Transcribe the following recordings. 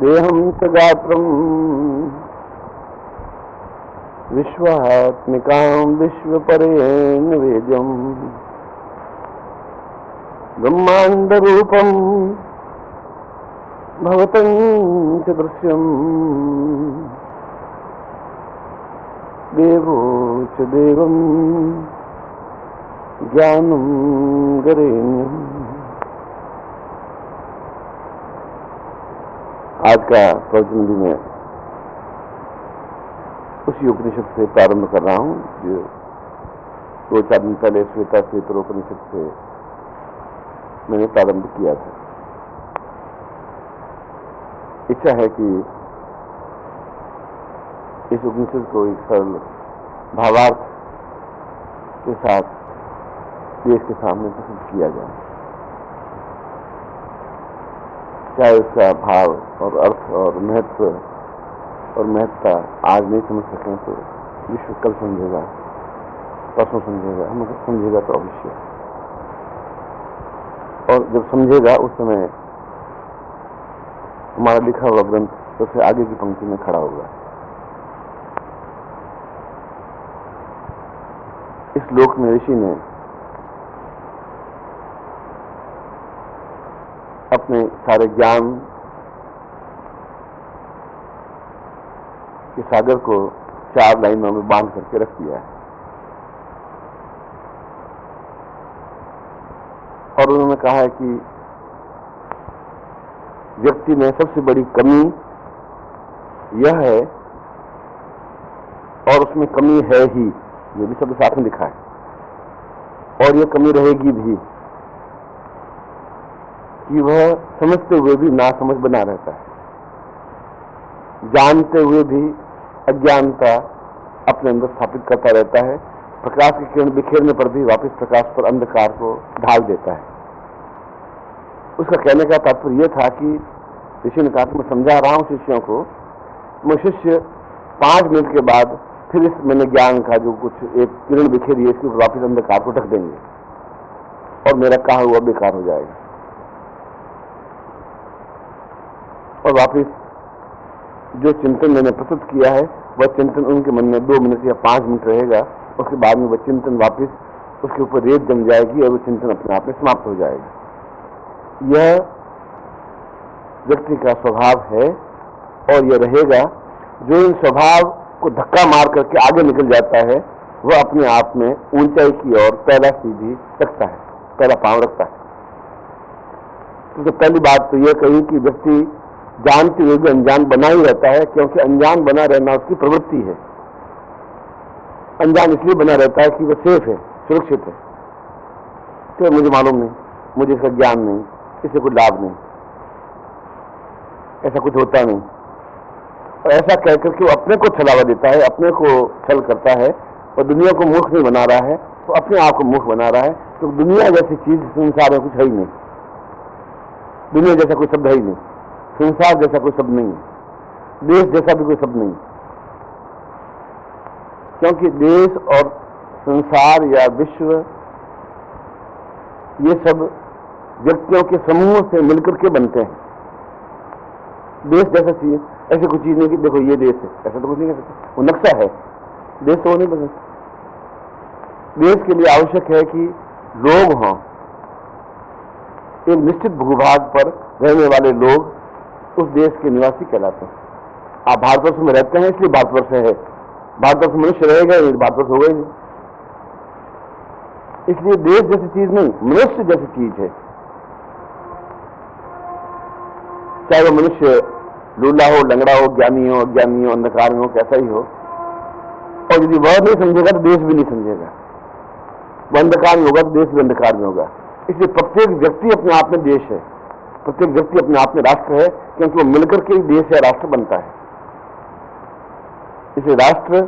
देहं च गात्रं विश्वात्मिकां विश्वपरेण वेद्यम् ब्रह्माण्डरूपं भवतं च दृश्यम् देवो च देवं ज्ञानं गरेण्यम्। आज का प्रवचन भी मैं उसी उपनिषद से प्रारंभ कर रहा हूं जो 2-4 दिन पहले श्वेताश्वेतर उपनिषद से मैंने प्रारंभ किया था। इच्छा है कि इस उपनिषद को एक सरल भावार्थ के साथ देश के सामने प्रस्तुत किया जाए, चाहे उसका भाव और अर्थ और महत्व और महत्ता आज नहीं समझ सकें तो विश्व कल समझेगा, परसों समझेगा, हम समझेगा तो अवश्य, और जब समझेगा उस समय हमारा लिखा हुआ ग्रंथ सबसे आगे की पंक्ति में खड़ा होगा। इस लोक में ऋषि ने अपने सारे ज्ञान के सागर को 4 लाइनों में बांध करके रख दिया है और उन्होंने कहा है कि व्यक्ति में सबसे बड़ी कमी यह है, और उसमें कमी है ही, ये भी सब साथ में लिखा है, और यह कमी रहेगी भी कि वह समझते हुए भी नासमझ बना रहता है, जानते हुए भी अज्ञानता अपने अंदर स्थापित करता रहता है, प्रकाश की किरण बिखेरने पर भी वापस प्रकाश पर अंधकार को ढाल देता है। उसका कहने का तात्पर्य यह था कि ऋषि ने कहा कि मैं समझा रहा हूं शिष्यों को, मैं शिष्य 5 मिनट के बाद फिर इस मैंने ज्ञान का जो कुछ एक किरण बिखेरी है इसके ऊपर वापस अंधकार को ढक देंगे और मेरा कहा हुआ बेकार हो जाएगा, और वापिस जो चिंतन मैंने प्रस्तुत किया है वह चिंतन उनके मन में 2 मिनट या 5 मिनट रहेगा, उसके बाद में वह चिंतन वापिस उसके ऊपर रेत जम जाएगी और वह चिंतन अपने आप में समाप्त हो जाएगा। यह व्यक्ति का स्वभाव है और यह रहेगा। जो इन स्वभाव को धक्का मार करके आगे निकल जाता है वह अपने आप में ऊंचाई की ओर पहला सीढ़ी रखता है, पहला पांव रखता है। तो पहली बात तो यह कही कि व्यक्ति जानते हुए भी अनजान बना ही रहता है, क्योंकि अनजान बना रहना उसकी प्रवृत्ति है। अनजान इसलिए बना रहता है कि वह सेफ है, सुरक्षित है, तो मुझे मालूम नहीं, मुझे इसका ज्ञान नहीं, इससे कोई लाभ नहीं, ऐसा कुछ होता नहीं, और ऐसा कहकर के वो अपने को छलावा देता है, अपने को छल करता है और दुनिया को मूर्ख नहीं बना रहा है, तो अपने आप को मूर्ख बना रहा है। तो दुनिया जैसी चीज संसार में कुछ है ही नहीं, दुनिया जैसा कोई शब्द है ही नहीं, संसार जैसा कोई शब्द नहीं है, देश जैसा भी कोई शब्द नहीं, क्योंकि देश और संसार या विश्व ये सब व्यक्तियों के समूह से मिलकर के बनते हैं। देश जैसा चीज ऐसी कोई चीज नहीं कि देखो ये देश है, ऐसा तो कुछ नहीं कर सकते, वो नक्शा है, देश तो वो नहीं बन सकता। देश के लिए आवश्यक है कि लोग हों, एक निश्चित भूभाग पर रहने वाले लोग उस देश के निवासी कहलाते हैं। आप भारतवर्ष में रहते हैं इसलिए भारतवर्ष है, भारतवर्ष मनुष्य रहेगा नहीं, भारतवर्ष होगा ही नहीं। इसलिए देश जैसी चीज नहीं, मनुष्य जैसी चीज है। चाहे वो मनुष्य लूला हो, लंगड़ा हो, ज्ञानी हो, अज्ञानी हो, अंधकार में हो, कैसा ही हो, और यदि वह नहीं समझेगा तो देश भी नहीं समझेगा। वह अंधकार में होगा तो देश भी अंधकार में होगा। इसलिए प्रत्येक व्यक्ति अपने आप में देश है, प्रत्येक व्यक्ति अपने आप में राष्ट्र है, क्योंकि वो मिलकर के ही देश या राष्ट्र बनता है। इसे राष्ट्र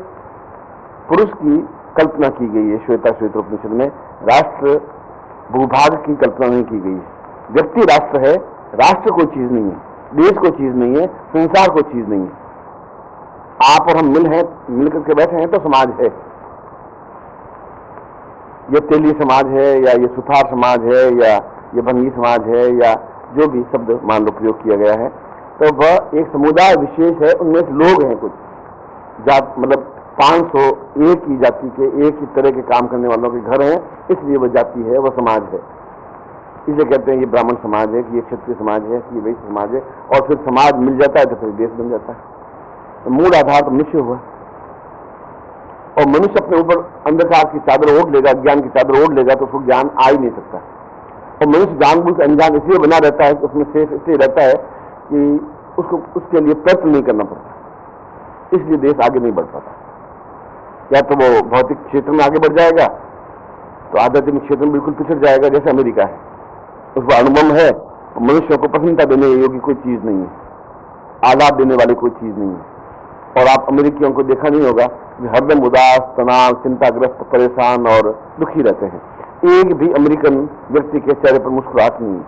पुरुष की कल्पना की गई है, श्वेताश्वेतर उपनिषद में राष्ट्र भूभाग की कल्पना नहीं की गई है। व्यक्ति राष्ट्र है, राष्ट्र कोई चीज नहीं है, देश कोई चीज नहीं है, संसार कोई चीज नहीं है। आप और हम मिलकर के बैठे हैं तो समाज है। ये तेली समाज है या ये सुथार समाज है या ये भंगी समाज है या जो भी शब्द मान लो प्रयोग किया गया है, तो वह एक समुदाय विशेष है, उनमें से लोग हैं कुछ जात, मतलब 500 एक ही जाति के, एक ही तरह के काम करने वालों के घर हैं, इसलिए वह जाति है, वह समाज है। इसलिए कहते हैं ये ब्राह्मण समाज है, कि ये क्षत्रिय समाज है, कि ये वैश्य समाज है। और फिर समाज मिल जाता है तो फिर देश बन जाता है। तो मूल आधार तो मनुष्य हुआ, और मनुष्य अपने ऊपर अंधकार की चादर ओढ़ लेगा, ज्ञान की चादर ओढ़ लेगा, तो उसको ज्ञान आ ही नहीं सकता। और मनुष्य जानबूझ के अनजान इसलिए बना रहता है, उसमें सेफ इसलिए रहता है कि उसको उसके लिए प्रयत्न नहीं करना पड़ता, इसलिए देश आगे नहीं बढ़ पाता। या तो वो भौतिक क्षेत्र में आगे बढ़ जाएगा, तो आध्यात्मिक क्षेत्र में बिल्कुल पिछड़ जाएगा, जैसे अमेरिका है। उसका अनुभव है, मनुष्यों को प्रसन्नता देने योग्य कोई चीज नहीं है, आलाप देने वाली कोई चीज नहीं है। और आप अमेरिकियों को देखा नहीं होगा कि हरदम उदास, तनाव, चिंताग्रस्त, परेशान और दुखी रहते हैं। एक भी अमेरिकन व्यक्ति के चेहरे पर मुस्कुराहट नहीं है।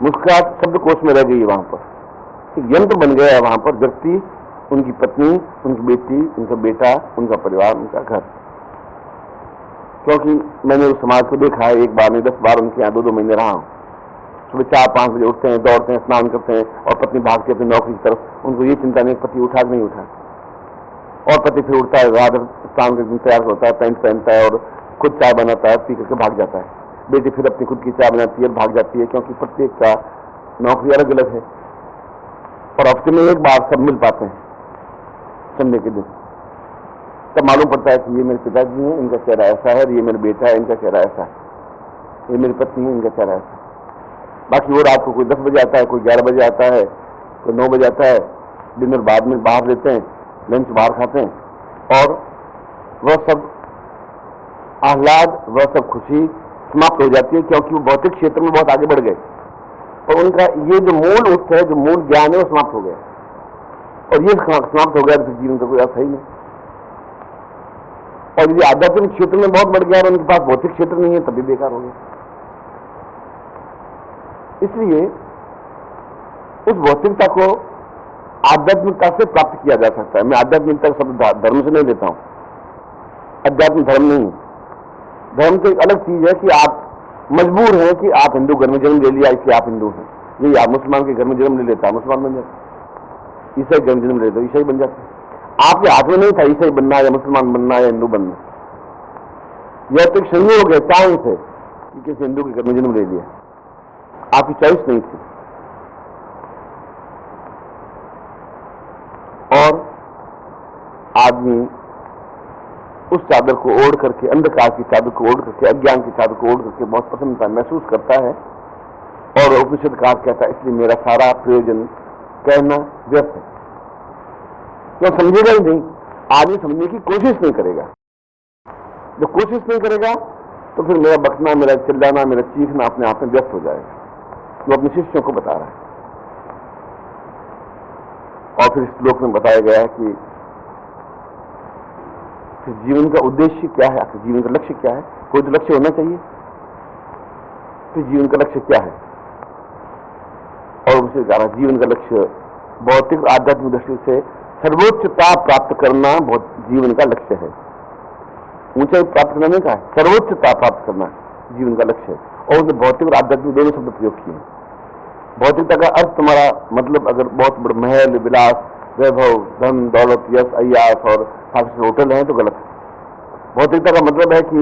मुस्कुराहट शब्दकोश में रह गई है। वहां पर एक यंत्र बन गया है। वहां पर व्यक्ति, उनकी पत्नी, उनकी बेटी, उनका बेटा, उनका परिवार, उनका घर। क्योंकि मैंने उस समाज को देखा है, एक बार नहीं 10 बार उनके यहाँ 2-2 महीने रहा हूं। सुबह 4-5 बजे उठते हैं, दौड़ते हैं, स्नान करते हैं, और पत्नी भागती है अपनी नौकरी की तरफ। उनको ये चिंता नहीं पति उठा कि नहीं उठा। और पति फिर उठता है, रात स्नान करके तैयार होता है, पैंट पहनता है और खुद चाय बनाता है, पी करके भाग जाता है। बेटी फिर अपनी खुद की चाय बनाती है, भाग जाती है, क्योंकि प्रत्येक का नौकरी अलग अलग है। और हफ्ते में एक बार सब मिल पाते हैं, संडे के दिन। तब मालूम पड़ता है कि ये मेरे पिताजी हैं, इनका चेहरा ऐसा है, ये मेरा बेटा है, इनका चेहरा ऐसा है, ये मेरी पत्नी है, इनका चेहरा ऐसा है। बाकी वो रात को कोई 10 बजे आता है, कोई 11 बजे आता है, कोई 9 बजे आता है। डिनर बाद में बाहर लेते हैं, लंच बाहर खाते हैं, और वह सब आह्लाद, वह सब खुशी समाप्त हो जाती है, क्योंकि वो भौतिक क्षेत्र में बहुत आगे बढ़ गए और उनका ये जो मूल उत्त है, जो मूल ज्ञान है, वो समाप्त हो गया। और ये समाप्त हो गया तो जीवन का कोई अर्थ ही नहीं। और यदि आध्यात्मिक क्षेत्र में बहुत बढ़ गया और उनके पास भौतिक क्षेत्र नहीं है, तभी बेकार हो गया। इसलिए उस भौतिकता को आध्यात्मिकता से प्राप्त किया जा सकता है। मैं आध्यात्मिकता का शब्द धर्म से नहीं लेता हूं। अध्यात्म धर्म नहीं। धर्म तो एक अलग चीज है कि आप मजबूर हैं कि आप हिंदू घर में जन्म ले लिया, इसलिए आप हिंदू हैं। यही आप मुसलमान के घर में जन्म ले लेता, मुसलमान बन जाता। ईसाई घर में जन्म ले लेता, ईसाई बन जाता। आपके हाथ में नहीं था ईसाई बनना या मुसलमान बनना या हिंदू बनना। यह तो एक संयोग है, चांस है कि किसी हिंदू के घर में जन्म ले लिया, आपकी चॉइस नहीं थी। और आदमी उस चादर को ओढ़ करके, अंधकार की चादर को ओढ़ करके, अज्ञान की चादर को ओढ़ करके बहुत प्रसन्नता महसूस करता है। और उपनिषदकार कहता है, इसलिए मेरा सारा प्रयोजन कहना व्यर्थ है। तो समझेगा ही नहीं, आदमी समझने की कोशिश नहीं करेगा। जब कोशिश नहीं करेगा तो फिर मेरा बकना, मेरा चिल्लाना, मेरा चीखना अपने आप में व्यर्थ हो जाएगा। वो अपने शिष्यों को बता रहा है। और फिर इस श्लोक में बताया गया है कि फिर जीवन का उद्देश्य क्या है, आखिर जीवन का लक्ष्य क्या है। कोई तो लक्ष्य होना चाहिए। फिर जीवन का लक्ष्य क्या है, और उसे कहा जीवन का लक्ष्य भौतिक और आध्यात्मिक दृष्टि से सर्वोच्चता प्राप्त करना जीवन का लक्ष्य है। ऊंचाई प्राप्त करना नहीं कहा है, सर्वोच्चता प्राप्त करना जीवन का लक्ष्य है। और उसने भौतिक और आध्यात्मिक दोनों शब्द प्रयोग किए। भौतिकता का अर्थ तुम्हारा मतलब अगर बहुत बड़े महल, विलास, वैभव, धन, दौलत, यश, अय्यास और 5 होटल हैं तो गलत है। भौतिकता का मतलब है कि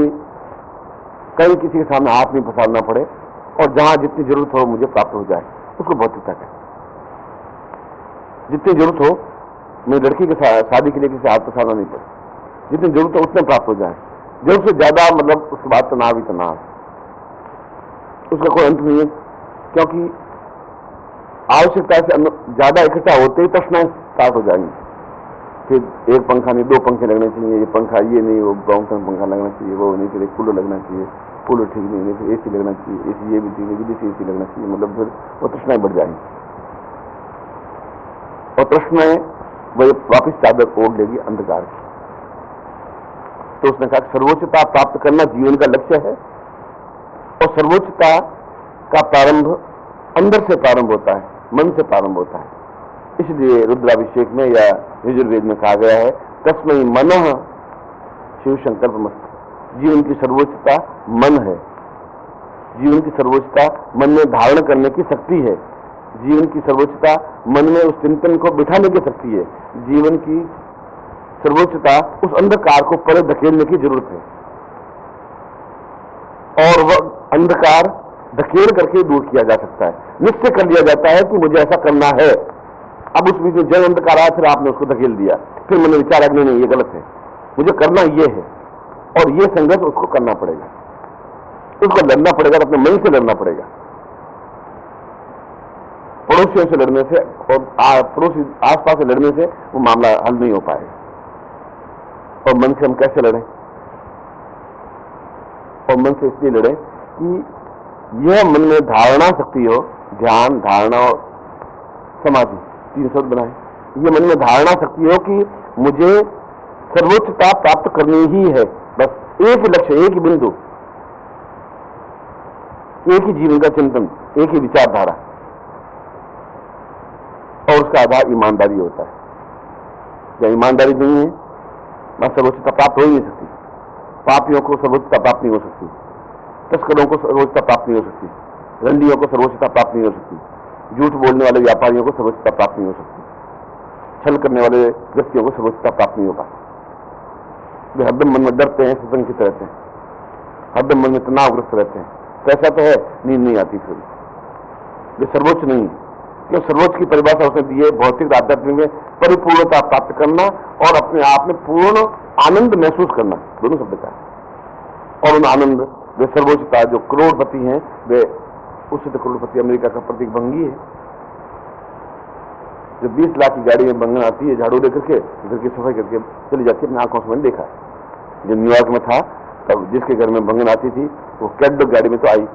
कहीं किसी के सामने हाथ नहीं पसारना पड़े और जहां जितनी जरूरत हो मुझे प्राप्त हो जाए, उसको भौतिकता कहते हैं। जितनी जरूरत हो, मेरी लड़की के शादी के लिए किसी हाथ पसारना नहीं पड़े, जितनी जरूरत हो उतने प्राप्त हो जाए। जरूरत से ज्यादा मतलब उसके बाद तनाव ही तनाव, उसका कोई अंत नहीं है। क्योंकि आवश्यकता से ज्यादा इकट्ठा होते ही तृष्णाएं स्टार्ट हो जाएंगी। फिर एक पंखा नहीं 2 पंखे लगने चाहिए, ये पंखा ये नहीं, वो ब्राउन पंखा लगना चाहिए, वो नहीं, फिर एक कूलर लगना चाहिए, कूलर ठीक नहीं, फिर एसी लगना चाहिए, एसी ये भी ठीक नहीं, विदेशी एसी लगना चाहिए। मतलब फिर वो तृष्णाएं बढ़ जाएंगी और तृष्णाएं वही वापिस चादर ओढ़ लेगी अंधकार की। तो उसने कहा सर्वोच्चता प्राप्त करना जीवन का लक्ष्य है। और सर्वोच्चता का प्रारंभ अंदर से प्रारंभ होता है, मन से प्रारंभ होता है। इसलिए रुद्राभिषेक में या यजुर्वेद में कहा गया है, तस्मै मनः शिव संकल्पमस्तु। जीवन की सर्वोच्चता मन है। जीवन की सर्वोच्चता मन में धारण करने की शक्ति है। जीवन की सर्वोच्चता मन में उस चिंतन को बिठाने की शक्ति है। जीवन की सर्वोच्चता उस अंधकार को परे धकेलने की जरूरत है, और वह अंधकार धकेल करके दूर किया जा सकता है। निश्चय कर लिया जाता है कि मुझे ऐसा करना है। अब उस बीच में जब अंधकार आया, फिर आपने उसको धकेल दिया, फिर मैंने विचार नहीं नहीं ये गलत है, मुझे करना ये है, और ये संघर्ष उसको करना पड़ेगा, उसको लड़ना पड़ेगा, अपने मन से लड़ना पड़ेगा। पड़ोसियों से लड़ने से और पड़ोसी आसपास से लड़ने से वो मामला हल नहीं हो पाएगा। और मन से हम कैसे लड़ें? और मन से इसलिए लड़ें कि यह मन में धारणा शक्ति हो, ध्यान, धारणा और समाधि, 3 शब्द बनाए। ये मन में धारणा शक्ति हो कि मुझे सर्वोच्चता प्राप्त करनी ही है, बस एक ही लक्ष्य, एक ही बिंदु, एक ही जीवन का चिंतन, एक ही विचारधारा, और उसका आधार ईमानदारी होता है। जब ईमानदारी नहीं है, वहां सर्वोच्चता प्राप्त हो ही नहीं सकती। पापियों को सर्वोच्चता प्राप्त नहीं हो सकती, तस्करों को सर्वोच्चता प्राप्त नहीं हो सकती, रंडियों को सर्वोच्चता प्राप्त नहीं हो सकती, झूठ बोलने वाले व्यापारियों को सर्वोच्चता प्राप्त नहीं हो सकती, छल करने वाले व्यक्तियों को सर्वोच्चता प्राप्त नहीं होगा। वे हरदम मन में डरते हैं, सतंकित रहते हैं, हरदम मन में तनावग्रस्त रहते हैं। कैसा तो है, नींद नहीं आती फिर। वे सर्वोच्च नहीं है। जो सर्वोच्च की परिभाषा उसने दी है भौतिक आध्यात्मिक में परिपूर्णता प्राप्त करना और अपने आप में पूर्ण आनंद महसूस करना, दोनों शब्द का। और उन आनंद, वे सर्वोच्चता जो करोड़पति हैं, वे उससे तो करोड़पति अमेरिका का प्रतीक भंगी है। जब 20 लाख की गाड़ी में भंगन आती है, झाड़ू लेकर के घर की सफाई करके चली जाती है, अपने आंखों से मैंने देखा। जब न्यूयॉर्क में था तब जिसके घर में भंगन आती थी वो कैट गाड़ी में तो आई,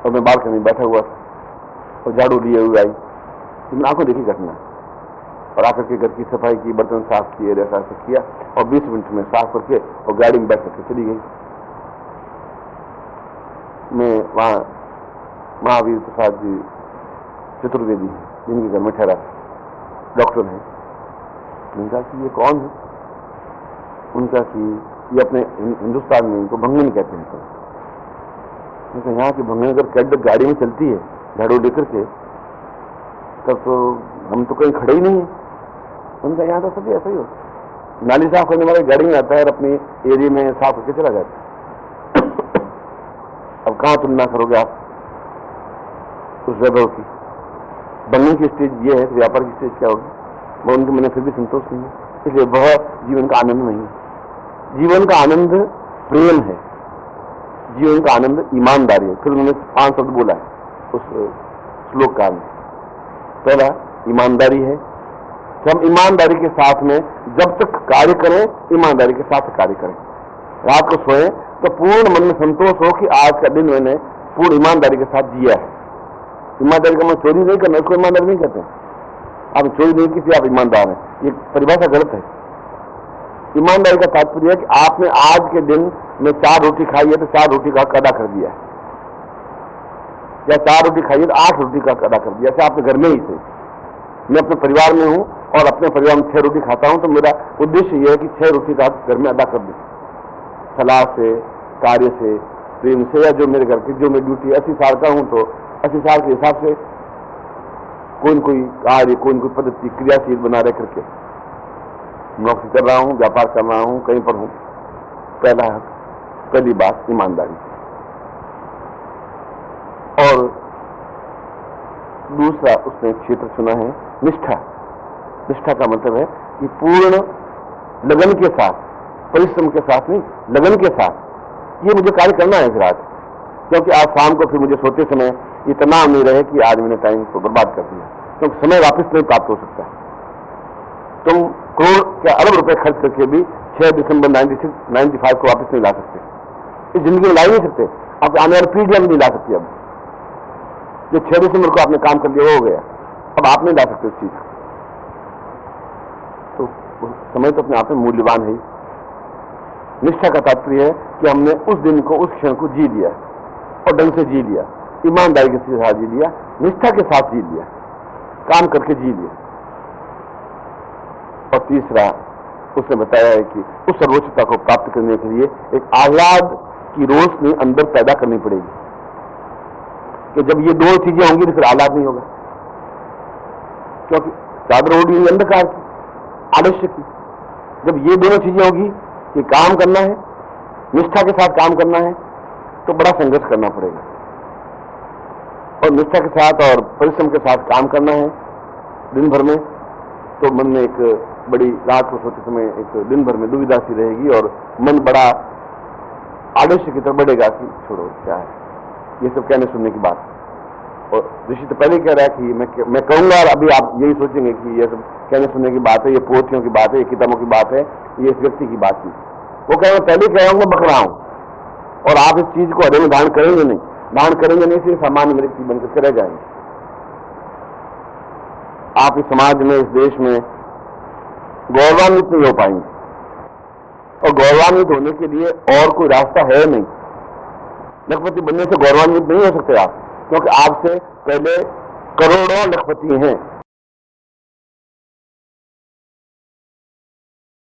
और मैं बालकनी में बैठा हुआ और झाड़ू लिए हुए आई, मैंने आंखों देखी घटना। और आकर के घर की सफाई की, बर्तन साफ किए, ऐसा किया, और 20 मिनट में साफ करके और गाड़ी में बैठ करके चली गई। मैं वहाँ महावीर प्रसाद जी चतुर्वेदी जिनके घर में ठहरा, डॉक्टर हैं। उनका कि ये कौन है? उनका कि ये अपने हिंदुस्तान में इनको भंगन कहते हैं। तो यहाँ की भंगन अगर कैट गाड़ी में चलती है झाड़ू लेकर के, तब तो हम तो कहीं खड़े ही नहीं है। उनका यहाँ तो सभी ऐसा ही हो, नाली साफ करने वाले गाड़ी में आता है और अपने एरिया में साफ करके चला जाता है। अब कहाँ तुलना करोगे आप उस वैभव की? बनने की स्टेज ये है, व्यापार की स्टेज क्या होगी? वो उनके मैंने फिर भी संतोष नहीं है, इसलिए वह जीवन का आनंद नहीं है। जीवन का आनंद प्रेम है, जीवन का आनंद ईमानदारी है। फिर उन्होंने 5 शब्द बोला है उस श्लोक काल में। पहला ईमानदारी है कि हम ईमानदारी के साथ में जब तक कार्य करें, ईमानदारी के साथ कार्य करें। रात को सोएं तो पूर्ण मन में संतोष हो कि आज का दिन मैंने पूर्ण ईमानदारी के साथ जिया है। ईमानदारी का मतलब चोरी नहीं करना, इसको ईमानदारी नहीं कहते। आप चोरी नहीं की, आप ईमानदार हैं, ये परिभाषा गलत है। ईमानदारी का तात्पर्य है कि आपने आज के दिन में 4 रोटी खाई है तो 4 रोटी का अदा कर दिया है, या 4 रोटी खाई है तो 8 रोटी का अदा कर दिया। ऐसे आपने घर में ही थे, मैं अपने परिवार में हूं और अपने परिवार में 6 रोटी खाता हूं, तो मेरा उद्देश्य यह है कि 6 रोटी का घर में अदा कर दूं, सलाह से, कार्य से, प्रेम से, या जो मेरे घर की जो मेरी ड्यूटी 80 साल का हूं तो 80 साल के हिसाब से कोई न कोई कार्य, कोई न कोई पद्धति क्रियाशील बना रह करके नौकरी कर रहा हूं, व्यापार कर रहा हूं, कहीं पर हूं। पहली बात ईमानदारी। और दूसरा उसने क्षेत्र चुना है निष्ठा। निष्ठा का मतलब है कि पूर्ण लगन के साथ, परिश्रम के साथ नहीं, लगन के साथ ये मुझे कार्य करना है फिर आज, क्योंकि आज शाम को फिर मुझे सोते समय इतना नहीं रहे कि आज मैंने टाइम को बर्बाद कर दिया, क्योंकि समय वापस नहीं प्राप्त हो सकता। तुम करोड़ या अरब रुपए खर्च करके भी 6 दिसंबर 1995 को वापस नहीं ला सकते, इस जिंदगी में ला ही नहीं सकते। आप आने वाली पीढ़ियां भी नहीं ला सकती। अब जो 6 दिसंबर को आपने काम कर दिया वो हो गया, अब आप नहीं ला सकते उस चीज को। तो समय तो अपने आप में मूल्यवान है। निष्ठा का तात्पर्य है कि हमने उस दिन को, उस क्षण को जी लिया और ढंग से जी लिया, ईमानदारी के साथ जी लिया, निष्ठा के साथ जी लिया, काम करके जी लिया। और तीसरा उसने बताया है कि उस सर्वोच्चता को प्राप्त करने के लिए एक आह्लाद की रोशनी अंदर पैदा करनी पड़ेगी। कि जब ये दो चीजें होंगी तो फिर आलाद नहीं होगा, क्योंकि चादर ओढ़ी हुई अंधकार की, आलस्य की। जब ये दोनों चीजें होगी कि काम करना है, निष्ठा के साथ काम करना है, तो बड़ा संघर्ष करना पड़ेगा। और निष्ठा के साथ और परिश्रम के साथ काम करना है दिन भर में, तो मन में एक बड़ी, रात को सोते समय एक दिन भर में दुविधा सी रहेगी और मन बड़ा आलस्य की तरफ बढ़ेगा कि छोड़ो क्या है, ये सब कहने सुनने की बात। और ऋषि तो पहले कह रहा है कि मैं कहूंगा, और अभी आप यही सोचेंगे कि ये सब कहने सुनने की बात है, ये पोथियों की बात है, ये किताबों की बात है, ये इस व्यक्ति की बात नहीं। वो कह रहा हूं, पहले कह रहा हूं, मैं बक रहा हूं, और आप इस चीज को हृदय में धारण करेंगे नहीं, धारण करेंगे नहीं, सिर्फ सामान्य व्यक्ति बनकर रह जाएंगे। आप इस समाज में, इस देश में गौरवान्वित नहीं हो पाएंगे, और गौरवान्वित होने के लिए और कोई रास्ता है नहीं। लखपति बनने से गौरवान्वित नहीं हो सकते आप, क्योंकि आपसे पहले करोड़ों लखपति हैं।